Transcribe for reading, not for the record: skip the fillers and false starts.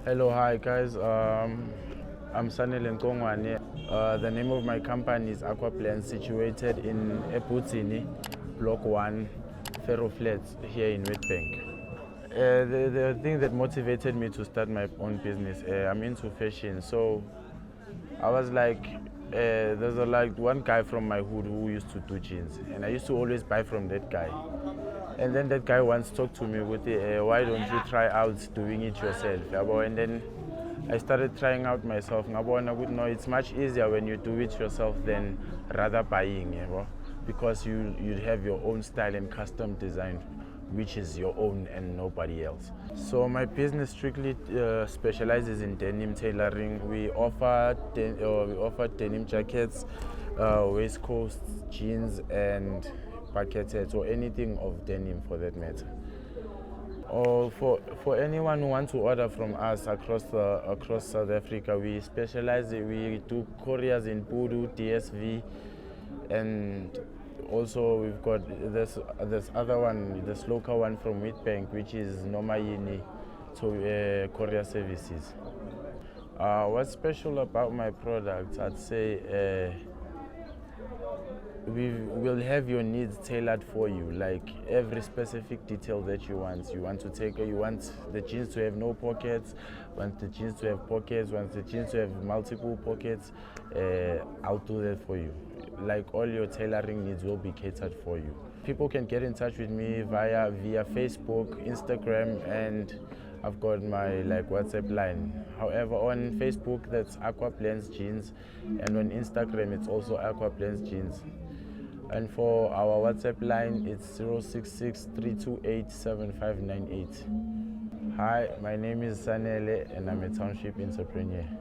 Hello, hi guys. I'm Sanele. The name of my company is Aqua, situated in Eputsini, Block 1, Ferro Flats here in Witbank. The thing that motivated me to start my own business, I'm into fashion, so I was like, there's like one guy from my hood who used to do jeans, and I used to always buy from that guy. And then that guy once talked to me with, why don't you try out doing it yourself? And then I started trying out myself. No, it's much easier when you do it yourself than rather buying, because you have your own style and custom design, which is your own and nobody else. So my business strictly specializes in denim tailoring. We offer denim jackets, waistcoats, jeans, and bucket hats, or anything of denim for that matter. Or for anyone who wants to order from us across South Africa, we do couriers in Pudu, DSV, and also we've got this local one from Witbank, which is Nomayini, to courier services. What's special about my products? I'd say we will have your needs tailored for you, like every specific detail that you want. You want the jeans to have no pockets, want the jeans to have pockets, want the jeans to have multiple pockets. I'll do that for you. Like, all your tailoring needs will be catered for you. People can get in touch with me via Facebook, Instagram, and I've got my WhatsApp line. However, on Facebook that's Aqua Blends Jeans, and on Instagram it's also Aqua Blends Jeans. And for our WhatsApp line, it's 066 328 7598. Hi, my name is Sanele, and I'm a Township Entrepreneur.